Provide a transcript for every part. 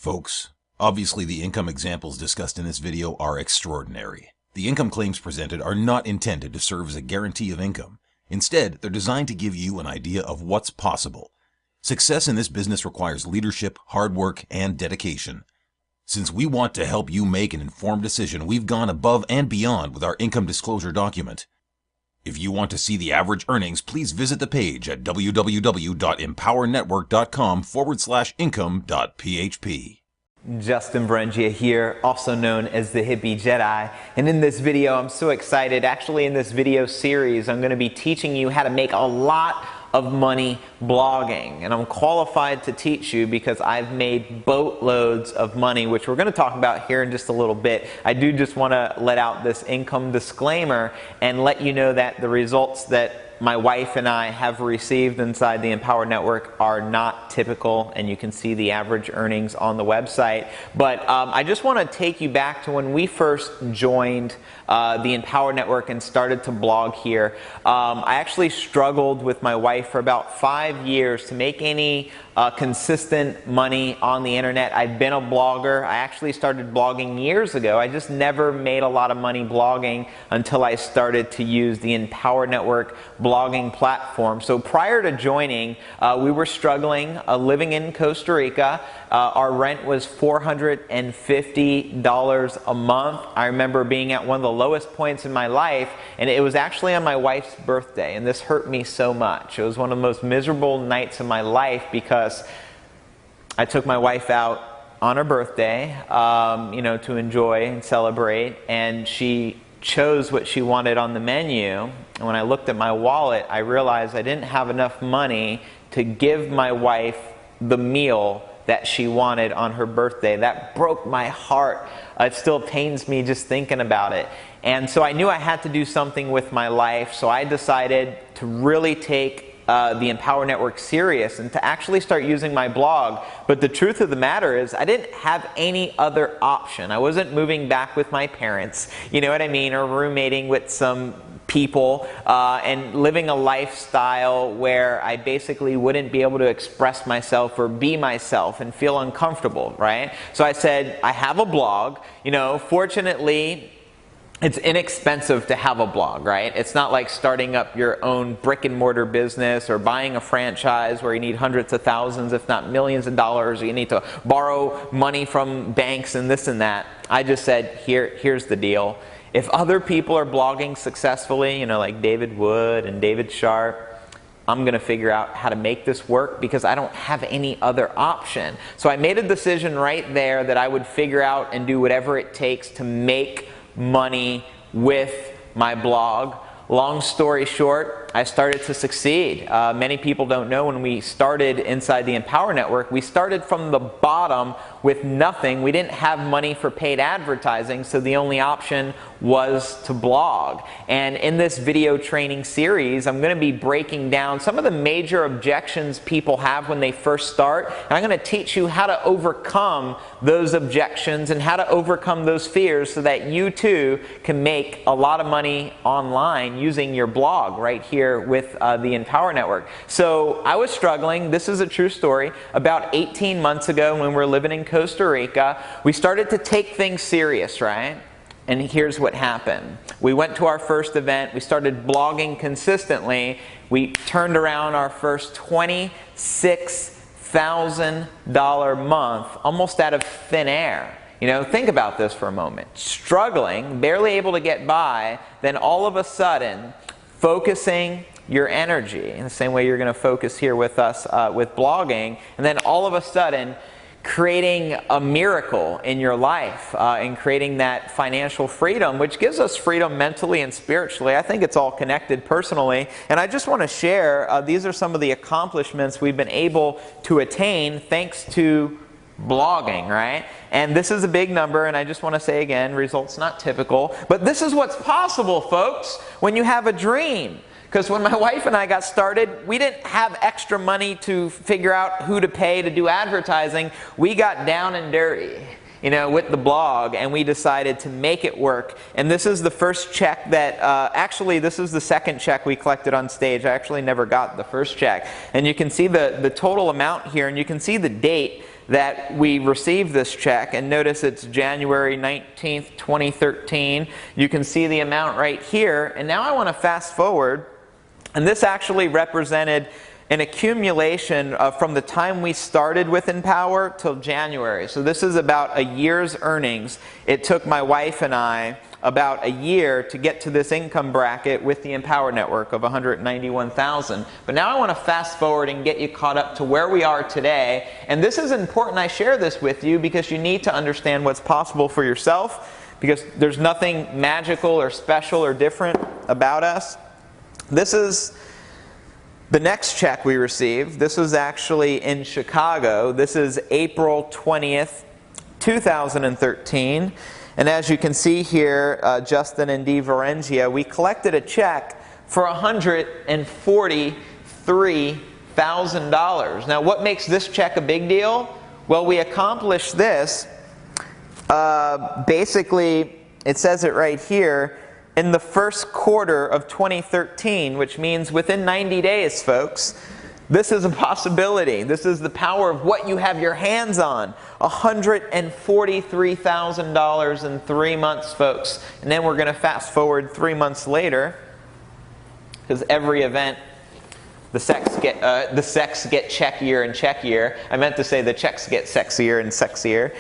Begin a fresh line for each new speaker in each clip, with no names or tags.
Folks, obviously the income examples discussed in this video are extraordinary. The income claims presented are not intended to serve as a guarantee of income. Instead, they're designed to give you an idea of what's possible. Success in this business requires leadership, hard work, and dedication. Since we want to help you make an informed decision, we've gone above and beyond with our income disclosure document. If you want to see the average earnings, please visit the page at www.empowernetwork.com/income.php.
Justin Berengia here, also known as the Hippie Jedi. And in this video, I'm so excited. Actually, in this video series, I'm going to be teaching you how to make a lot of money blogging. And I'm qualified to teach you because I've made boatloads of money, which we're going to talk about here in just a little bit. I do just want to let out this income disclaimer and let you know that the results that my wife and I have received inside the Empower Network are not typical, and you can see the average earnings on the website. But I just want to take you back to when we first joined the Empower Network and started to blog here. I actually struggled with my wife for about 5 years to make any consistent money on the internet. I've been a blogger. I actually started blogging years ago. I just never made a lot of money blogging until I started to use the Empower Network blogging platform. So prior to joining, we were struggling, living in Costa Rica. Our rent was $450 a month. I remember being at one of the lowest points in my life, and it was actually on my wife's birthday, and this hurt me so much. It was one of the most miserable nights of my life because I took my wife out on her birthday, to enjoy and celebrate, and she chose what she wanted on the menu. And when I looked at my wallet, I realized I didn't have enough money to give my wife the meal that she wanted on her birthday. That broke my heart. It still pains me just thinking about it. And so I knew I had to do something with my life, so I decided to really take the Empower Network serious and to actually start using my blog. But the truth of the matter is I didn't have any other option. I wasn't moving back with my parents, you know what I mean, or roommating with some people and living a lifestyle where I basically wouldn't be able to express myself or be myself and feel uncomfortable, right? So I said, I have a blog. Fortunately, it's inexpensive to have a blog, right? It's not like starting up your own brick and mortar business or buying a franchise where you need hundreds of thousands, if not millions of dollars, or you need to borrow money from banks and this and that. I just said, here's the deal. If other people are blogging successfully, like David Wood and David Sharp, I'm going to figure out how to make this work because I don't have any other option. So I made a decision right there that I would figure out and do whatever it takes to make money with my blog. Long story short, I started to succeed. Many people don't know when we started inside the Empower Network, we started from the bottom with nothing. We didn't have money for paid advertising, so the only option was to blog. And in this video training series, I'm going to be breaking down some of the major objections people have when they first start. And I'm going to teach you how to overcome those objections and how to overcome those fears so that you too can make a lot of money online using your blog right here with the Empower Network. So I was struggling. This is a true story. About 18 months ago when we were living in Costa Rica, we started to take things serious, right? And here's what happened. We went to our first event. We started blogging consistently. We turned around our first $26,000 month almost out of thin air. Think about this for a moment. Struggling, barely able to get by, then all of a sudden, focusing your energy in the same way you're going to focus here with us with blogging, and then all of a sudden, creating a miracle in your life and creating that financial freedom, which gives us freedom mentally and spiritually. I think it's all connected personally. And I just want to share, these are some of the accomplishments we've been able to attain thanks to blogging, right? And this is a big number, and I just want to say again, results not typical, but this is what's possible, folks, when you have a dream. Because when my wife and I got started, we didn't have extra money to figure out who to pay to do advertising. We got down and dirty, with the blog, and we decided to make it work. And this is the first check that, actually this is the second check we collected on stage. I actually never got the first check. And you can see the total amount here, and you can see the date. that we received this check, and notice it's January 19th, 2013. You can see the amount right here, and now I want to fast forward, and this actually represented an accumulation from the time we started with Empower till January. So this is about a year's earnings. It took my wife and I about a year to get to this income bracket with the Empower Network of $191,000. But now I want to fast forward and get you caught up to where we are today. And this is important I share this with you because you need to understand what's possible for yourself, because there's nothing magical or special or different about us. This is the next check we received. This was actually in Chicago. This is April 20th, 2013. And as you can see here, Justin and Dee Varengia, we collected a check for $143,000. Now, what makes this check a big deal? Well, we accomplished this. Basically, it says it right here, in the first quarter of 2013, which means within 90 days, folks. This is a possibility. This is the power of what you have your hands on. $143,000 in 3 months, folks. And then we're going to fast forward 3 months later, because every event, the sex get checkier and checkier. I meant to say the checks get sexier and sexier.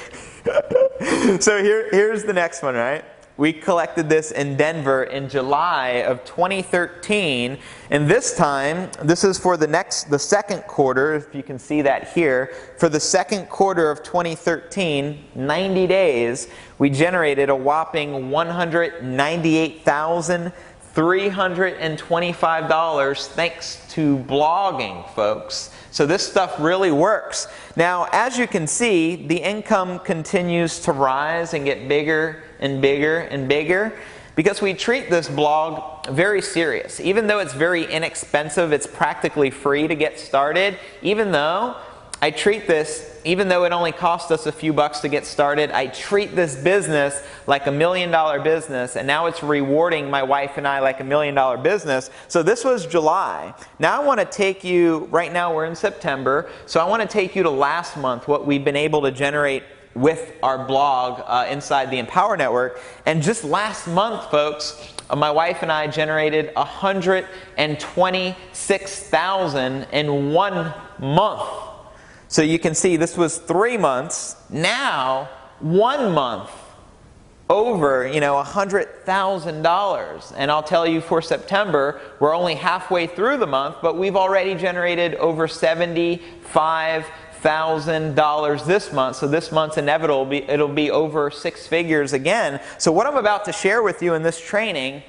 So here's the next one, right? We collected this in Denver in July of 2013, and this time, this is for the second quarter, if you can see that here. For the second quarter of 2013, 90 days, we generated a whopping $198,325 thanks to blogging, folks. So this stuff really works. Now, as you can see, the income continues to rise and get bigger and bigger and bigger because we treat this blog very serious. Even though it's very inexpensive, it's practically free to get started. Even though I treat this, even though it only cost us a few bucks to get started, I treat this business like $1 million business, and now it's rewarding my wife and I like $1 million business. So this was July. Now I want to take you, right now we're in September, so I want to take you to last month, what we've been able to generate with our blog inside the Empower Network. And just last month, folks, my wife and I generated $126,000 in 1 month. So you can see this was 3 months. Now, 1 month, over $100,000. And I'll tell you, for September, we're only halfway through the month, but we've already generated over $75,000 this month. So this month's inevitable, it'll be over 6 figures again. So what I'm about to share with you in this training,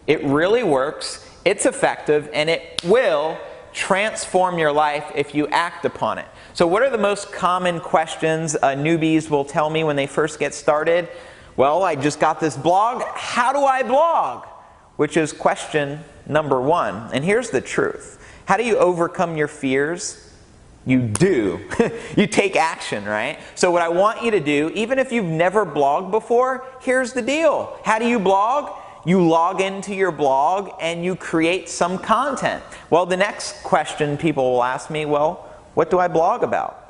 it really works, it's effective, and it will transform your life if you act upon it. So what are the most common questions newbies will tell me when they first get started? Well, I just got this blog. How do I blog? Which is question number 1. And here's the truth. How do you overcome your fears? You do. You take action, right? So what I want you to do, even if you've never blogged before, here's the deal. How do you blog? You log into your blog and you create some content. Well, the next question people will ask me, well, what do I blog about?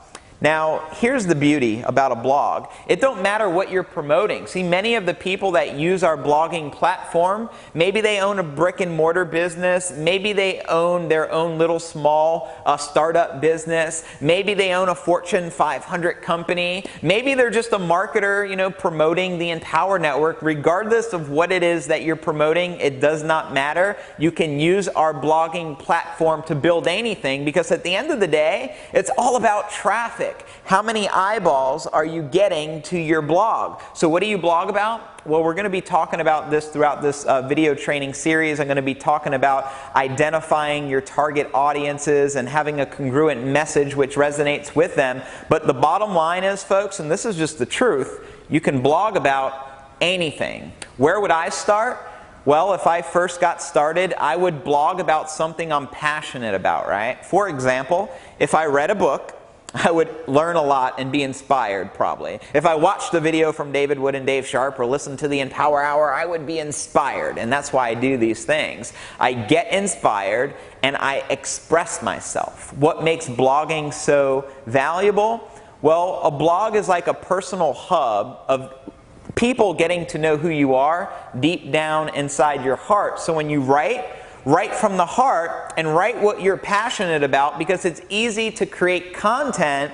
Now, here's the beauty about a blog. It don't matter what you're promoting. See, many of the people that use our blogging platform, maybe they own a brick and mortar business, maybe they own their own little small startup business, maybe they own a Fortune 500 company, maybe they're just a marketer, promoting the Empower Network. Regardless of what it is that you're promoting, it does not matter. You can use our blogging platform to build anything, because at the end of the day, it's all about traffic. How many eyeballs are you getting to your blog? So what do you blog about? Well, we're going to be talking about this throughout this video training series. I'm going to be talking about identifying your target audiences and having a congruent message which resonates with them. But the bottom line is, folks, and this is just the truth, you can blog about anything. Where would I start? Well, if I first got started, I would blog about something I'm passionate about, right? For example, if I read a book, I would learn a lot and be inspired, probably. If I watched a video from David Wood and Dave Sharp or listened to the Empower Hour, I would be inspired. And that's why I do these things. I get inspired and I express myself. What makes blogging so valuable? Well, a blog is like a personal hub of people getting to know who you are deep down inside your heart. So when you write from the heart and write what you're passionate about, because it's easy to create content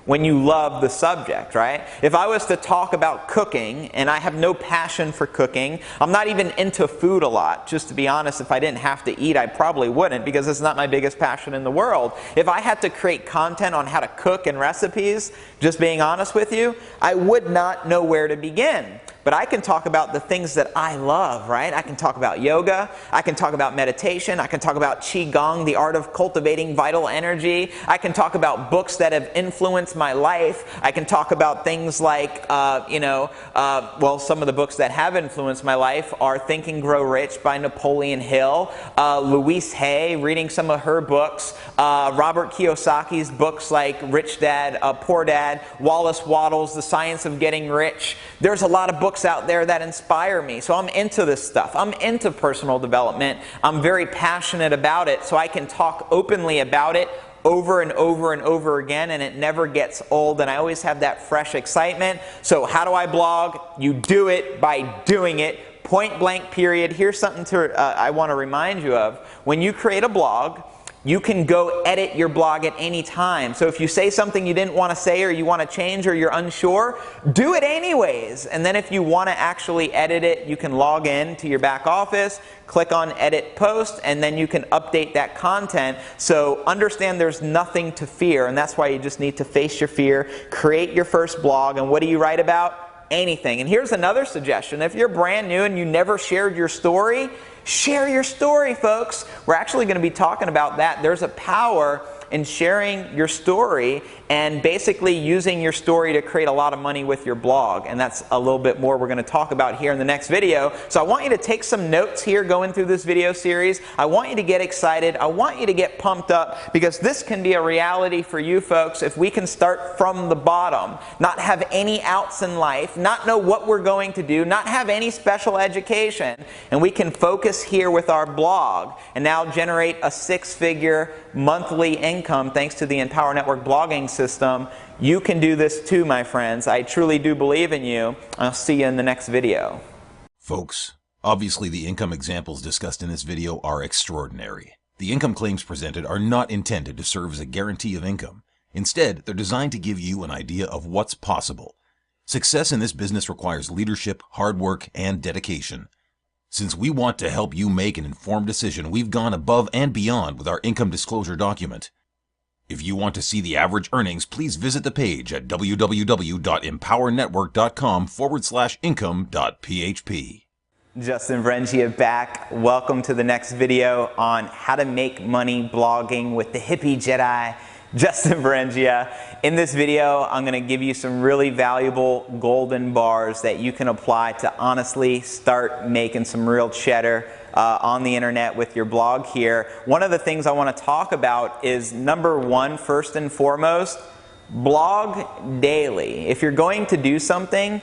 when you love the subject, right? If I was to talk about cooking and I have no passion for cooking, I'm not even into food a lot. Just to be honest, if I didn't have to eat, I probably wouldn't, because it's not my biggest passion in the world. If I had to create content on how to cook and recipes, just being honest with you, I would not know where to begin. But I can talk about the things that I love, right? I can talk about yoga, I can talk about meditation, I can talk about Qigong, the art of cultivating vital energy. I can talk about books that have influenced my life. I can talk about things like, well, some of the books that have influenced my life are Think and Grow Rich by Napoleon Hill, Louise Hay, reading some of her books, Robert Kiyosaki's books like Rich Dad, Poor Dad, Wallace Wattles, The Science of Getting Rich. There's a lot of books out there that inspire me. So I'm into this stuff. I'm into personal development. I'm very passionate about it, so I can talk openly about it over and over and over again, and it never gets old, and I always have that fresh excitement. So how do I blog? You do it by doing it. Point blank, period. Here's something I want to remind you of. When you create a blog, you can go edit your blog at any time. So if you say something you didn't want to say, or you want to change, or you're unsure, do it anyways. And then if you want to actually edit it, you can log in to your back office, click on Edit Post, and then you can update that content. So understand there's nothing to fear, and that's why you just need to face your fear, create your first blog, and what do you write about? Anything. And here's another suggestion. If you're brand new and you never shared your story, share your story, folks. We're actually going to be talking about that. There's a power in sharing your story and basically using your story to create a lot of money with your blog. And that's a little bit more we're going to talk about here in the next video. So I want you to take some notes here going through this video series. I want you to get excited. I want you to get pumped up, because this can be a reality for you folks if we can start from the bottom, not have any outs in life, not know what we're going to do, not have any special education, and we can focus here with our blog and now generate a six-figure monthly income thanks to the Empower Network blogging system. You can do this too, my friends. I truly do believe in you. I'll see you in the next video.
Folks, obviously the income examples discussed in this video are extraordinary. The income claims presented are not intended to serve as a guarantee of income. Instead, they're designed to give you an idea of what's possible. Success in this business requires leadership, hard work, and dedication. Since we want to help you make an informed decision, we've gone above and beyond with our income disclosure document. If you want to see the average earnings, please visit the page at www.empowernetwork.com/income.php.
Justin Varengia back. Welcome to the next video on how to make money blogging with the hippie Jedi, Justin Varengia. In this video, I'm going to give you some really valuable golden bars that you can apply to honestly start making some real cheddar on the internet with your blog here. One of the things I want to talk about is number one, first and foremost, blog daily. If you're going to do something,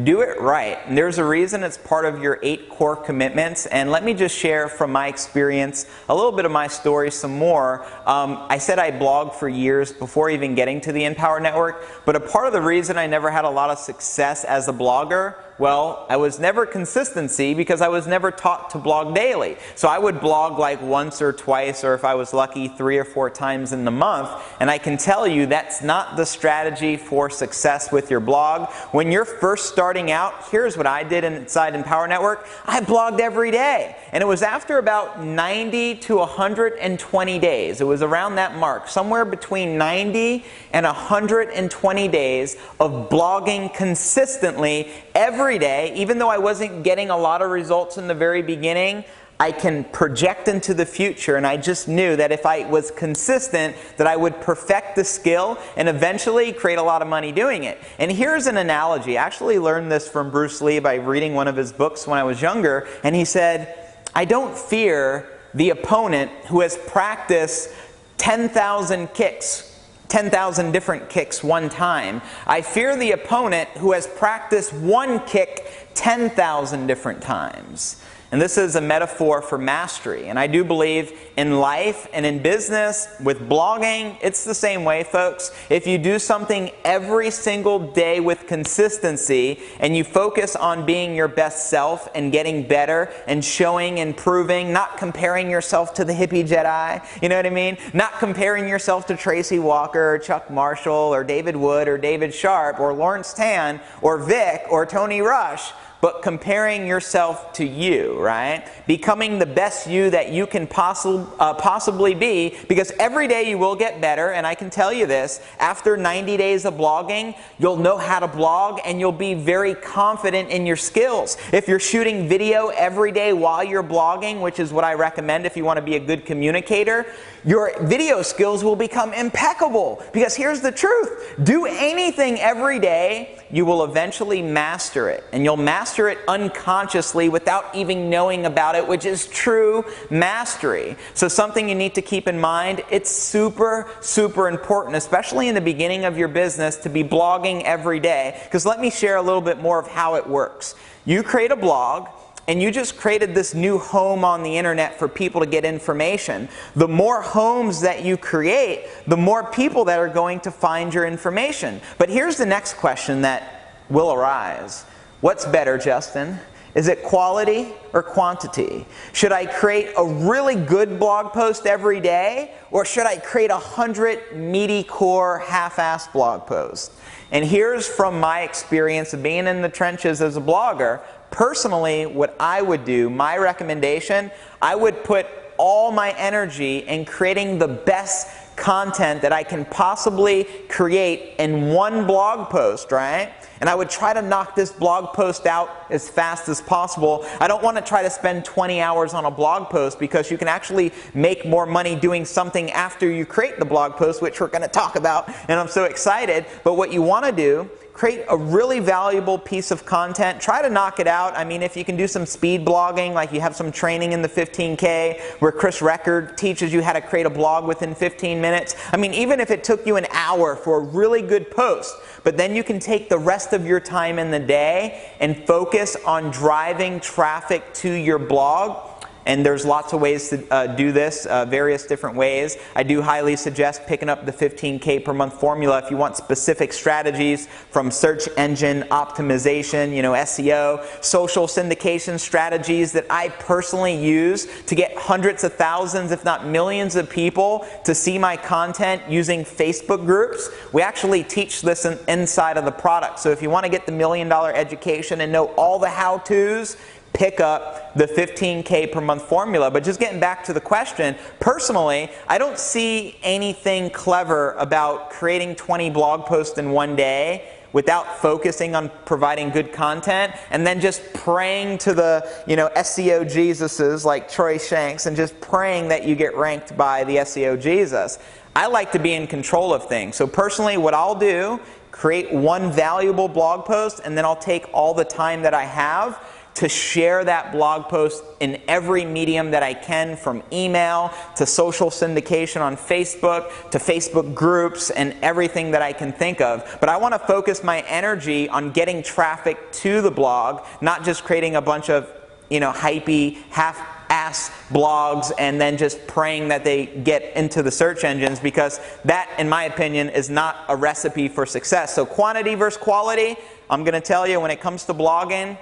do it right. And there's a reason it's part of your 8 core commitments. And let me just share from my experience a little bit of my story some more. I said I blogged for years before even getting to the Empower Network, but a part of the reason I never had a lot of success as a blogger, well, I was never consistency, because I was never taught to blog daily. So I would blog like once or twice, or if I was lucky, 3 or 4 times in the month. And I can tell you that's not the strategy for success with your blog. When you're first starting out, here's what I did inside Empower Network. I blogged every day. And it was after about 90 to 120 days. It was around that mark, somewhere between 90 and 120 days of blogging consistently every day. Even though I wasn't getting a lot of results in the very beginning, I can project into the future, and I just knew that if I was consistent, that I would perfect the skill and eventually create a lot of money doing it. And here's an analogy. I actually learned this from Bruce Lee by reading one of his books when I was younger, and he said, I don't fear the opponent who has practiced 10,000 kicks, 10,000 different kicks one time. I fear the opponent who has practiced one kick 10,000 different times. And this is a metaphor for mastery. And I do believe in life and in business, with blogging, it's the same way, folks. If you do something every single day with consistency, and you focus on being your best self and getting better and showing and proving, not comparing yourself to the hippie Jedi, you know what I mean? Not comparing yourself to Tracy Walker or Chuck Marshall or David Wood or David Sharp or Lawrence Tan or Vic or Tony Rush, but comparing yourself to you, right? Becoming the best you that you can possibly be, because every day you will get better, and I can tell you this, after 90 days of blogging, you'll know how to blog and you'll be very confident in your skills. If you're shooting video every day while you're blogging, which is what I recommend if you want to be a good communicator, your video skills will become impeccable. Because here's the truth. Do anything every day, you will eventually master it. And you'll master it unconsciously without even knowing about it, which is true mastery. So something you need to keep in mind, it's super, super important, especially in the beginning of your business, to be blogging every day. Because let me share a little bit more of how it works. You create a blog, and you just created this new home on the internet for people to get information. The more homes that you create, the more people that are going to find your information. But here's the next question that will arise. What's better, Justin? Is it quality or quantity? Should I create a really good blog post every day, or should I create 100 meaty core half-assed blog posts? And here's from my experience of being in the trenches as a blogger. Personally, what I would do, my recommendation, I would put all my energy in creating the best content that I can possibly create in one blog post, right? And I would try to knock this blog post out as fast as possible. I don't want to try to spend 20 hours on a blog post, because you can actually make more money doing something after you create the blog post, which we're going to talk about, and I'm so excited. But what you want to do, create a really valuable piece of content. Try to knock it out. I mean, if you can do some speed blogging, like you have some training in the 15K where Chris Record teaches you how to create a blog within 15 minutes. I mean, even if it took you an hour for a really good post, but then you can take the rest of your time in the day and focus on driving traffic to your blog. And there's lots of ways to do this, various different ways. I do highly suggest picking up the 15K per month formula if you want specific strategies from search engine optimization, SEO, social syndication strategies that I personally use to get hundreds of thousands, if not millions of people to see my content using Facebook groups. We actually teach this inside of the product. So if you want to get the $1 million education and know all the how-tos, pick up the 15K per month formula. But just getting back to the question, personally, I don't see anything clever about creating 20 blog posts in one day without focusing on providing good content, and then just praying to the SEO Jesuses like Troy Shanks, and just praying that you get ranked by the SEO Jesus. I like to be in control of things. So personally, what I'll do, create one valuable blog post, and then I'll take all the time that I have to share that blog post in every medium that I can, from email to social syndication on Facebook to Facebook groups and everything that I can think of. But I want to focus my energy on getting traffic to the blog, not just creating a bunch of hypey, half-ass blogs and then just praying that they get into the search engines, because that, in my opinion, is not a recipe for success. So quantity versus quality, I'm going to tell you, when it comes to blogging,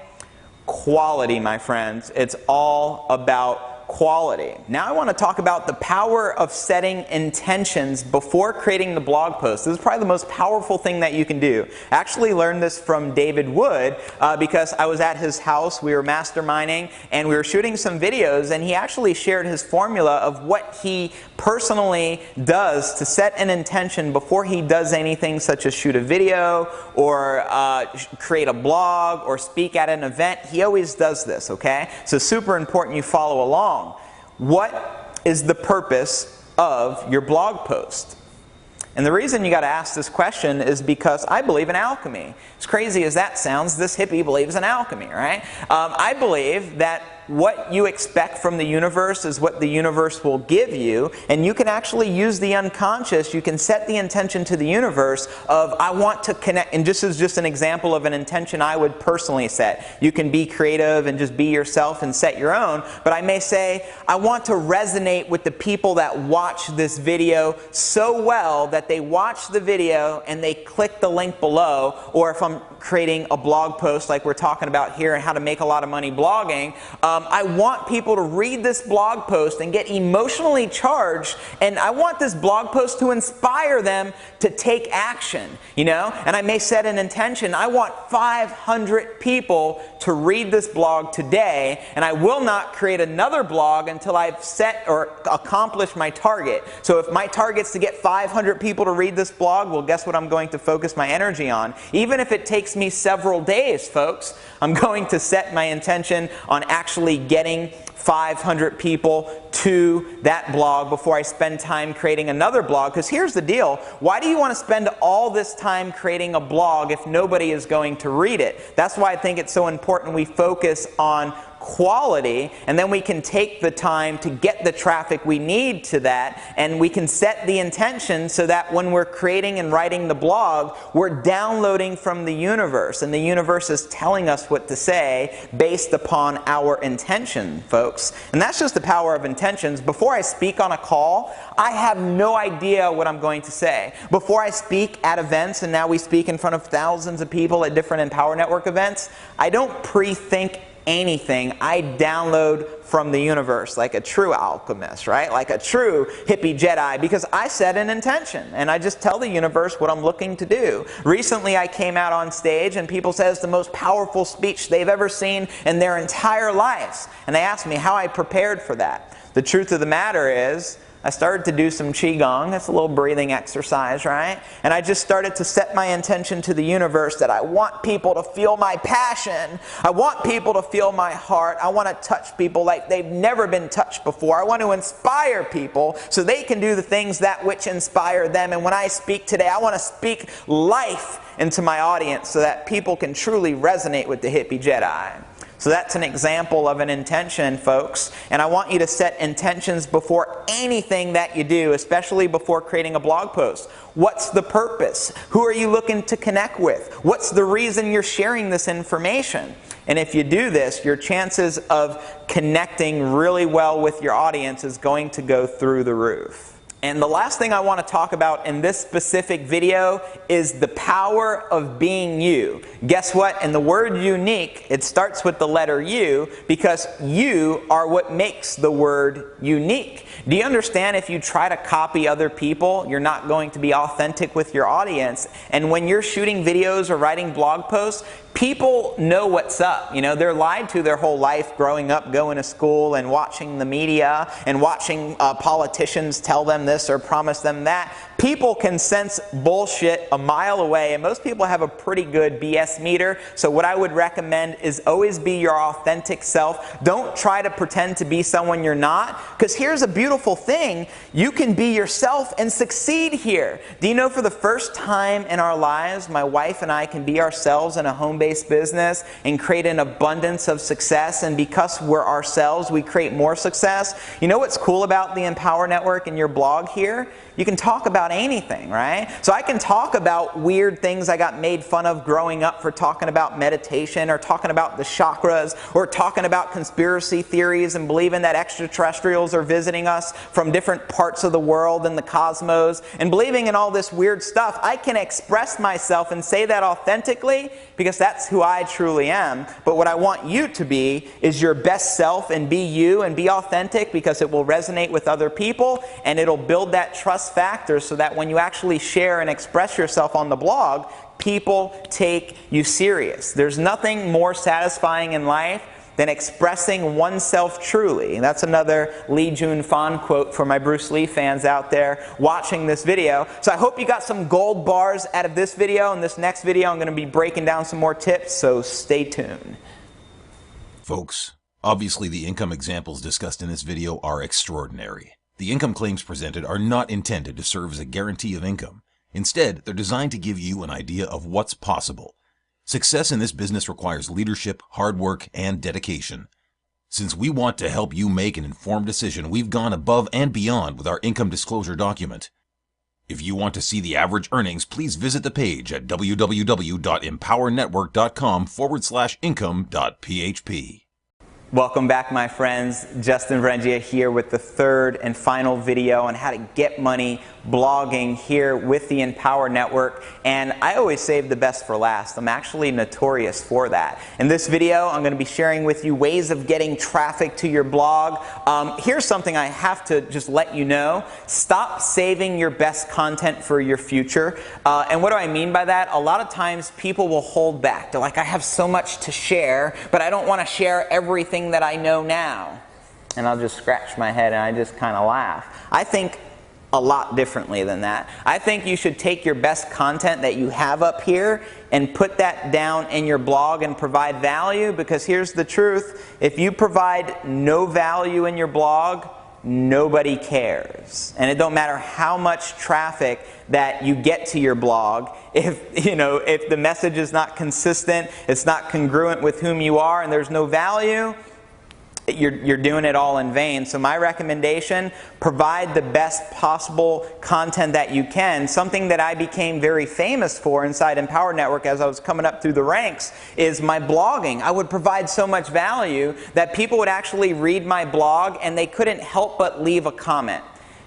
quality, my friends. It's all about quality. Now I want to talk about the power of setting intentions before creating the blog post. This is probably the most powerful thing that you can do. I actually learned this from David Wood because I was at his house, we were masterminding, and we were shooting some videos, and he actually shared his formula of what he personally does to set an intention before he does anything, such as shoot a video or create a blog or speak at an event. He always does this, okay? So super important you follow along. What is the purpose of your blog post? And the reason you got to ask this question is because I believe in alchemy. As crazy as that sounds, this hippie believes in alchemy, right? I believe that what you expect from the universe is what the universe will give you, and you can actually use the unconscious. You can set the intention to the universe of, I want to connect, and this is just an example of an intention I would personally set. You can be creative and just be yourself and set your own, but I may say, I want to resonate with the people that watch this video so well that they watch the video and they click the link below, or if I'm creating a blog post like we're talking about here and how to make a lot of money blogging, I want people to read this blog post and get emotionally charged, and I want this blog post to inspire them to take action, you know? And I may set an intention, I want 500 people to read this blog today, and I will not create another blog until I've set or accomplished my target. So if my target's to get 500 people to read this blog, well, guess what I'm going to focus my energy on? Even if it takes me several days, folks, I'm going to set my intention on actually getting 500 people to that blog before I spend time creating another blog. Because here's the deal. Why do you want to spend all this time creating a blog if nobody is going to read it? That's why I think it's so important we focus on quality, and then we can take the time to get the traffic we need to that, and we can set the intention so that when we're creating and writing the blog, we're downloading from the universe, and the universe is telling us what to say based upon our intention, folks. And that's just the power of intentions. Before I speak on a call, I have no idea what I'm going to say. Before I speak at events, and now we speak in front of thousands of people at different Empower Network events, I don't pre-think anything. I download from the universe like a true alchemist, right? Like a true hippie Jedi, because I set an intention and I just tell the universe what I'm looking to do. Recently I came out on stage and people said it's the most powerful speech they've ever seen in their entire lives. And they asked me how I prepared for that. The truth of the matter is, I started to do some Qigong. That's a little breathing exercise, right? And I just started to set my intention to the universe that I want people to feel my passion. I want people to feel my heart. I want to touch people like they've never been touched before. I want to inspire people so they can do the things that which inspire them. And when I speak today, I want to speak life into my audience so that people can truly resonate with the hippie Jedi. So that's an example of an intention, folks. And I want you to set intentions before anything that you do, especially before creating a blog post. What's the purpose? Who are you looking to connect with? What's the reason you're sharing this information? And if you do this, your chances of connecting really well with your audience is going to go through the roof. And the last thing I want to talk about in this specific video is the power of being you. Guess what? In the word unique, it starts with the letter U, because you are what makes the word unique. Do you understand if you try to copy other people, you're not going to be authentic with your audience? And when you're shooting videos or writing blog posts, people know what's up. You know, they're lied to their whole life growing up, going to school and watching the media and watching politicians tell them this or promise them that. People can sense bullshit a mile away, and most people have a pretty good BS meter. So what I would recommend is always be your authentic self. Don't try to pretend to be someone you're not, because here's a beautiful thing. You can be yourself and succeed here. Do you know, for the first time in our lives, my wife and I can be ourselves in a home-based business and create an abundance of success, and because we're ourselves, we create more success. You know what's cool about the Empower Network and your blog here? You can talk about anything, right? So I can talk about weird things I got made fun of growing up for talking about meditation, or talking about the chakras, or talking about conspiracy theories and believing that extraterrestrials are visiting us from different parts of the world and the cosmos, and believing in all this weird stuff. I can express myself and say that authentically because that's who I truly am. But what I want you to be is your best self, and be you and be authentic, because it will resonate with other people and it'll build that trust factor so that when you actually share and express yourself on the blog, people take you serious. There's nothing more satisfying in life than expressing oneself truly. And that's another Lee Jun Fan quote for my Bruce Lee fans out there watching this video. So I hope you got some gold bars out of this video. In this next video, I'm going to be breaking down some more tips, so stay tuned.
Folks, obviously the income examples discussed in this video are extraordinary. The income claims presented are not intended to serve as a guarantee of income. Instead, they're designed to give you an idea of what's possible. Success in this business requires leadership, hard work, and dedication. Since we want to help you make an informed decision, we've gone above and beyond with our income disclosure document. If you want to see the average earnings, please visit the page at www.empowernetwork.com/income.php.
Welcome back, my friends. Justin Varengia here with the third and final video on how to get money blogging here with the Empower Network. And I always save the best for last. I'm actually notorious for that. In this video, I'm going to be sharing with you ways of getting traffic to your blog. Here's something I have to just let you know. Stop saving your best content for your future. And what do I mean by that? A lot of times people will hold back. They're like, I have so much to share, but I don't want to share everything that I know now. And I'll just scratch my head and I just kind of laugh. I think a lot differently than that. I think you should take your best content that you have up here and put that down in your blog and provide value, because here's the truth. If you provide no value in your blog, nobody cares. And it don't matter how much traffic that you get to your blog, if the message is not consistent, it's not congruent with whom you are, and there's no value, you're doing it all in vain. So my recommendation, provide the best possible content that you can. Something that I became very famous for inside Empower Network as I was coming up through the ranks is my blogging. I would provide so much value that people would actually read my blog and they couldn't help but leave a comment,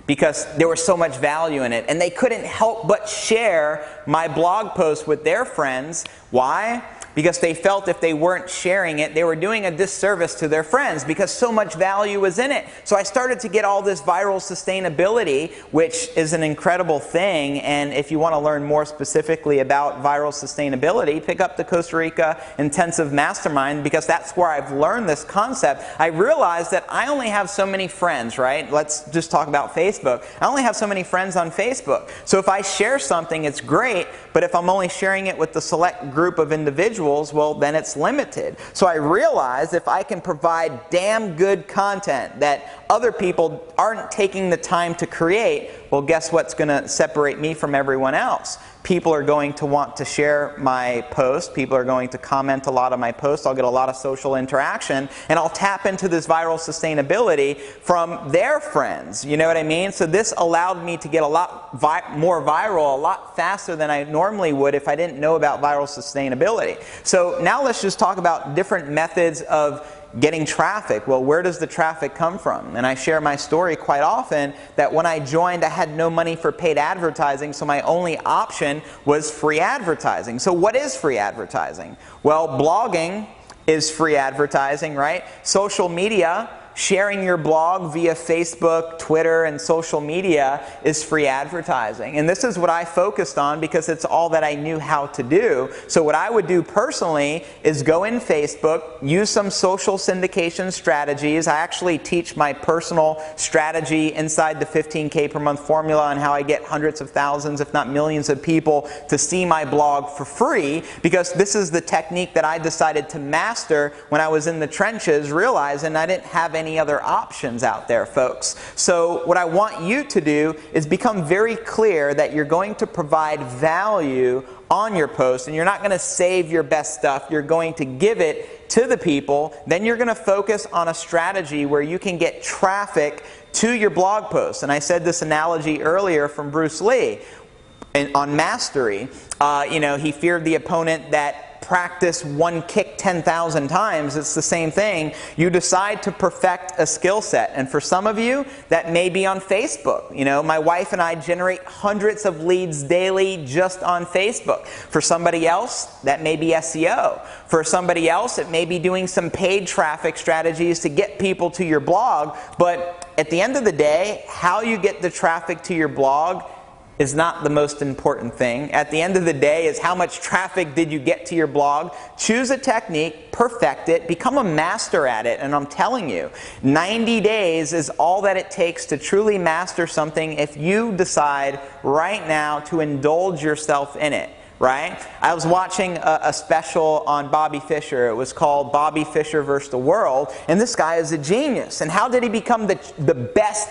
because there was so much value in it. And they couldn't help but share my blog post with their friends. Why? Because they felt if they weren't sharing it, they were doing a disservice to their friends, because so much value was in it. So I started to get all this viral sustainability, which is an incredible thing. And if you want to learn more specifically about viral sustainability, pick up the Costa Rica Intensive Mastermind, because that's where I've learned this concept. I realized that I only have so many friends, right? Let's just talk about Facebook. I only have so many friends on Facebook. So if I share something, it's great, but if I'm only sharing it with the select group of individuals, well, then it's limited. So I realized if I can provide damn good content that other people aren't taking the time to create, well, guess what's going to separate me from everyone else? People are going to want to share my post. People are going to comment a lot on my posts. I'll get a lot of social interaction, and I'll tap into this viral sustainability from their friends. You know what I mean? So this allowed me to get a lot more viral a lot faster than I normally would if I didn't know about viral sustainability. So now let's just talk about different methods of getting traffic. Well, where does the traffic come from? And I share my story quite often that when I joined, I had no money for paid advertising, so my only option was free advertising. So what is free advertising? Well, blogging is free advertising, right? Social media, sharing your blog via Facebook, Twitter, and social media is free advertising. And this is what I focused on because it's all that I knew how to do. So what I would do personally is go in Facebook, use some social syndication strategies. I actually teach my personal strategy inside the 15K per month formula on how I get hundreds of thousands, if not millions of people to see my blog for free, because this is the technique that I decided to master when I was in the trenches, realizing I didn't have any other options out there, folks. So what I want you to do is become very clear that you're going to provide value on your post, and you're not going to save your best stuff. You're going to give it to the people. Then you're going to focus on a strategy where you can get traffic to your blog post. And I said this analogy earlier from Bruce Lee on mastery. He feared the opponent that practice one kick 10,000 times. It's the same thing. You decide to perfect a skill set. And for some of you, that may be on Facebook. My wife and I generate hundreds of leads daily just on Facebook. For somebody else, that may be SEO. For somebody else, it may be doing some paid traffic strategies to get people to your blog. But at the end of the day, how you get the traffic to your blog is not the most important thing. At the end of the day is how much traffic did you get to your blog. Choose a technique, perfect it, become a master at it, and I'm telling you, 90 days is all that it takes to truly master something if you decide right now to indulge yourself in it. Right? I was watching a special on Bobby Fischer. It was called Bobby Fischer versus the World, and this guy is a genius. And how did he become the best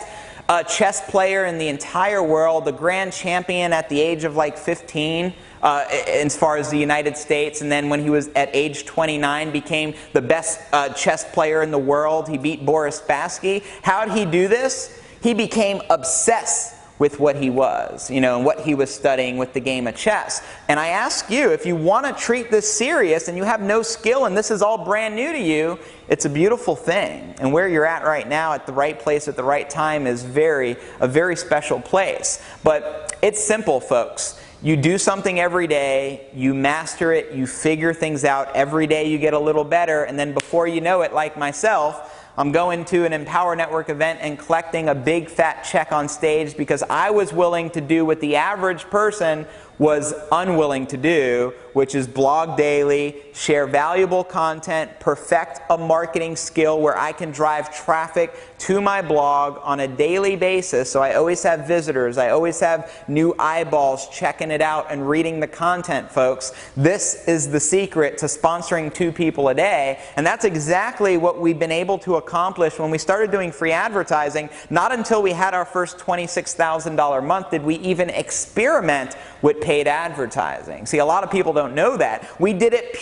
chess player in the entire world, the grand champion at the age of like 15?
as far as the United States. And then when he was at age 29, became the best chess player in the world. He beat Boris Spassky. How did he do this? He became obsessed with what he was, and what he was studying with the game of chess. And I ask you, if you want to treat this serious and you have no skill and this is all brand new to you, it's a beautiful thing. And where you're at right now, at the right place at the right time, is a very special place. But it's simple, folks. You do something every day, you master it, you figure things out. Every day you get a little better, and then before you know it, like myself, I'm going to an Empower Network event and collecting a big fat check on stage because I was willing to do what the average person was unwilling to do, which is blog daily, share valuable content, perfect a marketing skill where I can drive traffic to my blog on a daily basis. So I always have visitors, I always have new eyeballs checking it out and reading the content, folks. This is the secret to sponsoring 2 people a day, and that's exactly what we've been able to accomplish when we started doing free advertising. Not until we had our first $26,000 month did we even experiment with paid advertising. See, a lot of people don't know that. We did it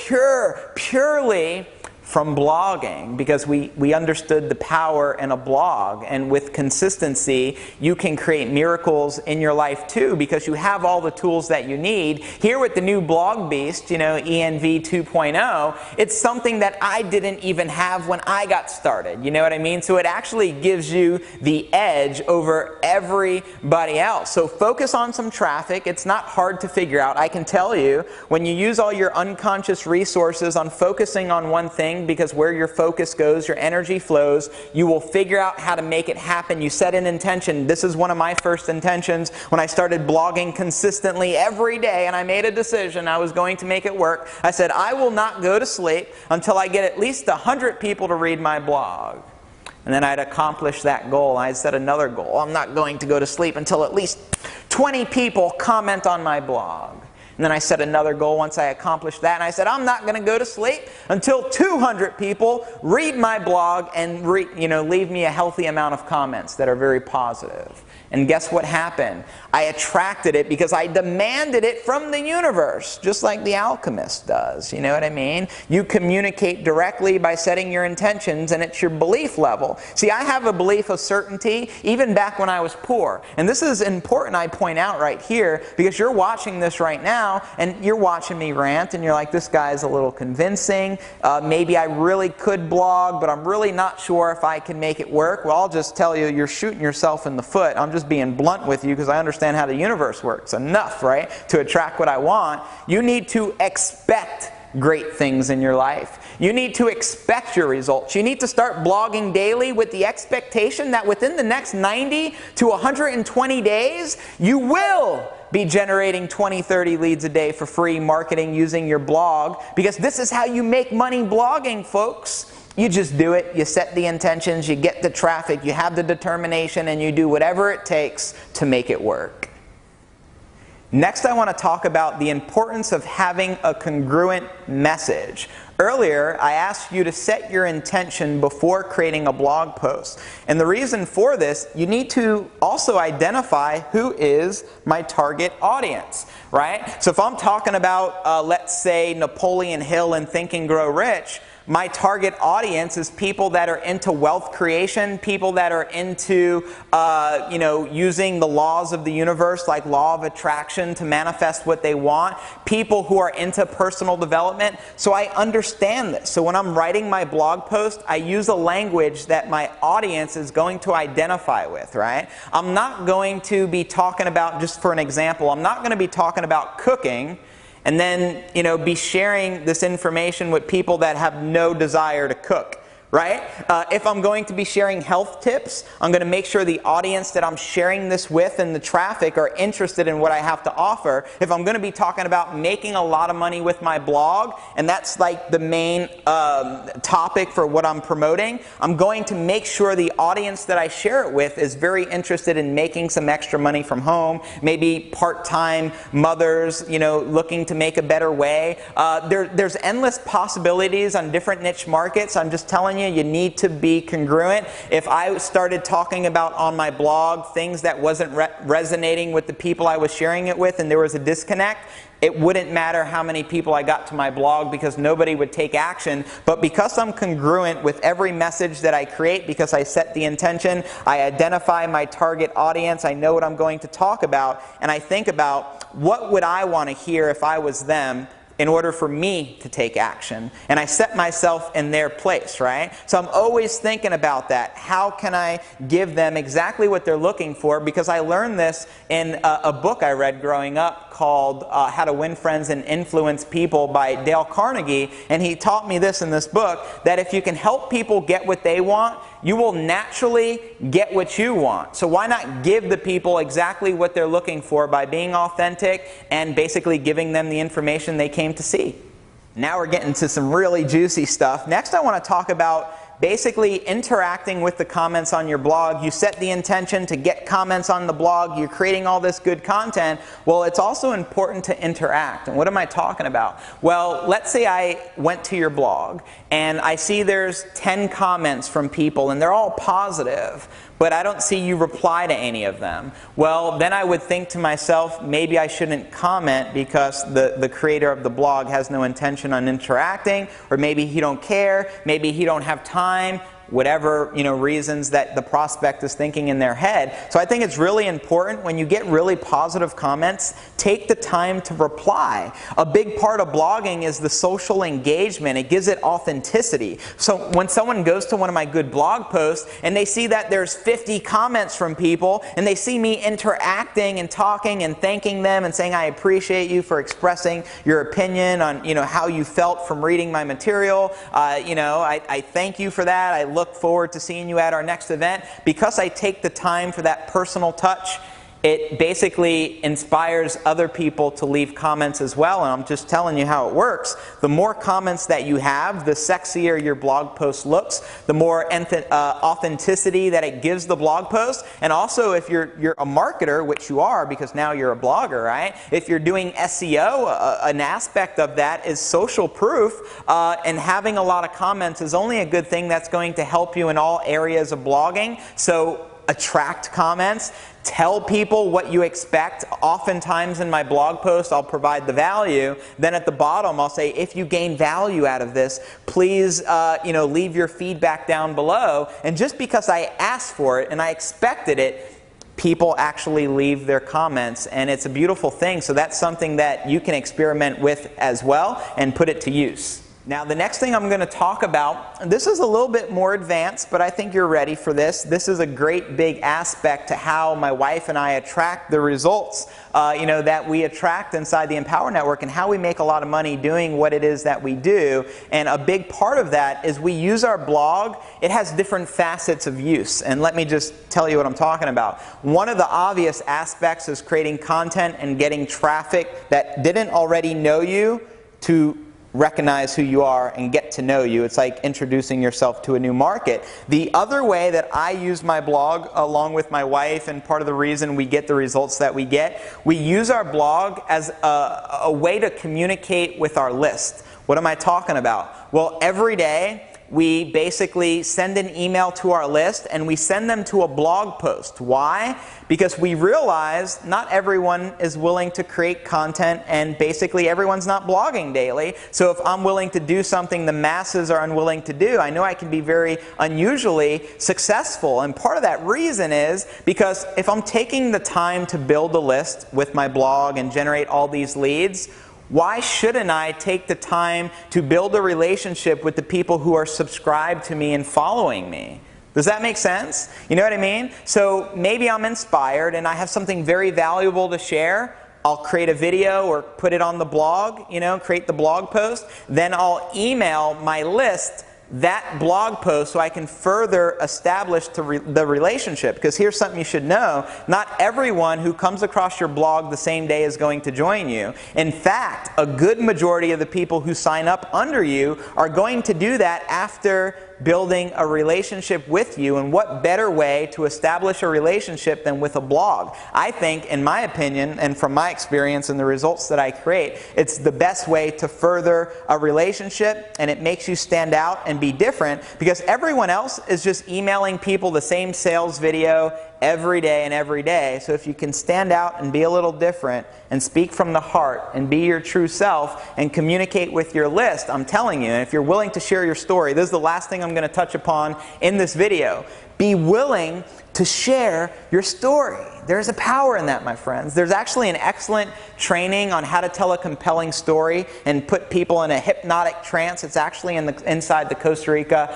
purely from blogging because we understood the power in a blog, and with consistency you can create miracles in your life too because you have all the tools that you need. Here with the new blog beast, ENV 2.0, it's something that I didn't even have when I got started, you know what I mean? So it actually gives you the edge over everybody else. So focus on some traffic. It's not hard to figure out. I can tell you, when you use all your unconscious resources on focusing on one thing, because where your focus goes, your energy flows, you will figure out how to make it happen. You set an intention. This is one of my first intentions when I started blogging consistently every day, and I made a decision I was going to make it work. I said, I will not go to sleep until I get at least 100 people to read my blog. And then I'd accomplish that goal. I'd set another goal. I'm not going to go to sleep until at least 20 people comment on my blog. And then I set another goal once I accomplished that, and I said, I'm not going to go to sleep until 200 people read my blog and leave me a healthy amount of comments that are very positive. And guess what happened? I attracted it because I demanded it from the universe, just like the alchemist does. You know what I mean? You communicate directly by setting your intentions, and it's your belief level. See, I have a belief of certainty even back when I was poor. And this is important I point out right here because you're watching this right now and you're watching me rant and you're like, this guy's a little convincing. Maybe I really could blog, but I'm really not sure if I can make it work. Well, I'll just tell you, you're shooting yourself in the foot. I'm just being blunt with you because I understand how the universe works enough, right, to attract what I want. You need to expect great things in your life. You need to expect your results. You need to start blogging daily with the expectation that within the next 90 to 120 days, you will be generating 20, 30 leads a day for free marketing using your blog, because this is how you make money blogging, folks. You just do it, you set the intentions, you get the traffic, you have the determination, and you do whatever it takes to make it work. Next, I want to talk about the importance of having a congruent message. Earlier, I asked you to set your intention before creating a blog post. And the reason for this, you need to also identify who is my target audience, right? So if I'm talking about, let's say, Napoleon Hill and Think and Grow Rich, my target audience is people that are into wealth creation, people that are into using the laws of the universe like law of attraction to manifest what they want, people who are into personal development. So I understand this. So when I'm writing my blog post, I use a language that my audience is going to identify with, right? I'm not going to be talking about, just for an example, I'm not going to be talking about cooking and then, be sharing this information with people that have no desire to cook, right? If I'm going to be sharing health tips, I'm going to make sure the audience that I'm sharing this with and the traffic are interested in what I have to offer. If I'm going to be talking about making a lot of money with my blog, and that's like the main topic for what I'm promoting, I'm going to make sure the audience that I share it with is very interested in making some extra money from home, maybe part-time mothers, looking to make a better way. There's endless possibilities on different niche markets. I'm just telling you, you need to be congruent. If I started talking about on my blog things that wasn't resonating with the people I was sharing it with and there was a disconnect, it wouldn't matter how many people I got to my blog because nobody would take action. But because I'm congruent with every message that I create, because I set the intention, I identify my target audience, I know what I'm going to talk about, and I think about what would I want to hear if I was them in order for me to take action. And I set myself in their place, right? So I'm always thinking about that. How can I give them exactly what they're looking for? Because I learned this in a book I read growing up called How to Win Friends and Influence People by Dale Carnegie. And he taught me this in this book, that if you can help people get what they want, you will naturally get what you want. So why not give the people exactly what they're looking for by being authentic and basically giving them the information they came to see? Now we're getting to some really juicy stuff. Next I want to talk about basically interacting with the comments on your blog. You set the intention to get comments on the blog. You're creating all this good content. Well, it's also important to interact. And what am I talking about? Well, let's say I went to your blog and I see there's 10 comments from people and they're all positive, but I don't see you reply to any of them. Well, then I would think to myself, maybe I shouldn't comment because the creator of the blog has no intention on interacting, or maybe he don't care, maybe he don't have time, whatever reasons that the prospect is thinking in their head. So I think it's really important when you get really positive comments, take the time to reply. A big part of blogging is the social engagement. It gives it authenticity. So when someone goes to one of my good blog posts and they see that there's 50 comments from people and they see me interacting and talking and thanking them and saying I appreciate you for expressing your opinion on how you felt from reading my material, I thank you for that. I look forward to seeing you at our next event. Because I take the time for that personal touch, it basically inspires other people to leave comments as well. And I'm just telling you how it works. The more comments that you have, the sexier your blog post looks, the more authenticity that it gives the blog post. And also if you're a marketer, which you are because now you're a blogger, right? If you're doing SEO, an aspect of that is social proof, and having a lot of comments is only a good thing. That's going to help you in all areas of blogging. So attract comments. Tell people what you expect. Oftentimes in my blog post, I'll provide the value. Then at the bottom, I'll say, if you gain value out of this, please leave your feedback down below. And just because I asked for it and I expected it, people actually leave their comments. And it's a beautiful thing. So that's something that you can experiment with as well and put it to use. Now the next thing I'm going to talk about, this is a little bit more advanced, but I think you're ready for this. This is a great big aspect to how my wife and I attract the results that we attract inside the Empower Network, and how we make a lot of money doing what it is that we do. And a big part of that is we use our blog. It has different facets of use, and let me just tell you what I'm talking about. One of the obvious aspects is creating content and getting traffic that didn't already know you to recognize who you are and get to know you. It's like introducing yourself to a new market. The other way that I use my blog along with my wife, and part of the reason we get the results that we get, we use our blog as a way to communicate with our list. What am I talking about? Well, every day we basically send an email to our list and we send them to a blog post. Why? Because we realize not everyone is willing to create content, and basically everyone's not blogging daily. So if I'm willing to do something the masses are unwilling to do, I know I can be very unusually successful. And part of that reason is because if I'm taking the time to build a list with my blog and generate all these leads, why shouldn't I take the time to build a relationship with the people who are subscribed to me and following me? Does that make sense? You know what I mean? So maybe I'm inspired and I have something very valuable to share. I'll create a video or put it on the blog, create the blog post. Then I'll email my list that blog post so I can further establish the relationship. Because here's something you should know. Not everyone who comes across your blog the same day is going to join you. In fact, a good majority of the people who sign up under you are going to do that after building a relationship with you. And what better way to establish a relationship than with a blog? I think, in my opinion, and from my experience and the results that I create, it's the best way to further a relationship, and it makes you stand out and be different, because everyone else is just emailing people the same sales video every day and every day. So if you can stand out and be a little different and speak from the heart and be your true self and communicate with your list, I'm telling you, and if you're willing to share your story, this is the last thing I'm going to touch upon in this video. Be willing to share your story. There's a power in that, my friends. There's actually an excellent training on how to tell a compelling story and put people in a hypnotic trance. It's actually inside the Costa Rica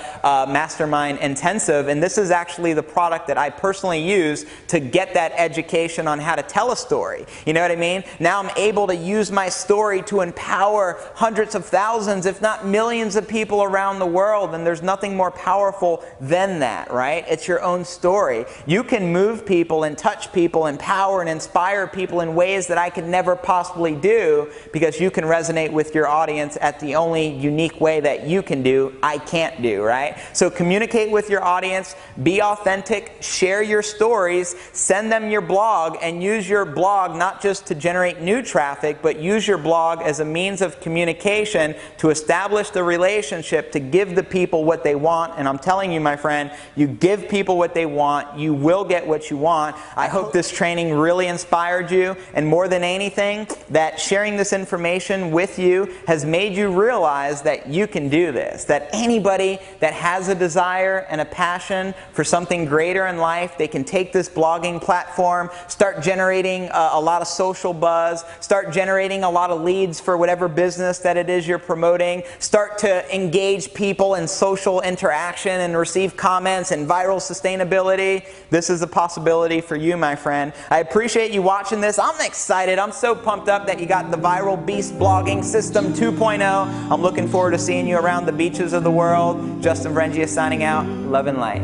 Mastermind Intensive, and this is actually the product that I personally use to get that education on how to tell a story. You know what I mean? Now I'm able to use my story to empower hundreds of thousands, if not millions of people around the world, and there's nothing more powerful than that, right? It's your own story. You can move people and touch people, empower and inspire people in ways that I could never possibly do, because you can resonate with your audience at the only unique way that you can do, I can't do, right? So communicate with your audience, be authentic, share your stories, send them your blog, and use your blog not just to generate new traffic, but use your blog as a means of communication to establish the relationship, to give the people what they want. And I'm telling you, my friend, you give people what they want, you will get what you want. I hope this training really inspired you, and more than anything, that sharing this information with you has made you realize that you can do this, that anybody that has a desire and a passion for something greater in life, they can take this blogging platform, start generating a lot of social buzz, start generating a lot of leads for whatever business that it is you're promoting, start to engage people in social interaction and receive comments and viral sustainability. This is a possibility for you, my friend. I appreciate you watching this. I'm excited. I'm so pumped up that you got the Viral Beast Blogging System 2.0. I'm looking forward to seeing you around the beaches of the world. Justin Vrengia signing out. Love and light.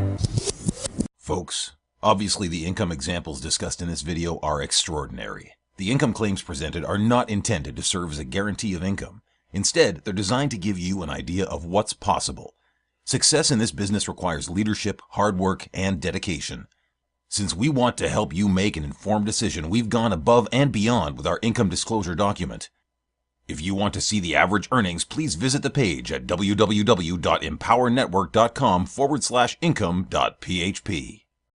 Folks, obviously the income examples discussed in this video are extraordinary. The income claims presented are not intended to serve as a guarantee of income. Instead, they're designed to give you an idea of what's possible. Success in this business requires leadership, hard work, and dedication. Since we want to help you make an informed decision, we've gone above and beyond with our income disclosure document. If you want to see the average earnings, please visit the page at www.empowernetwork.com/income.php.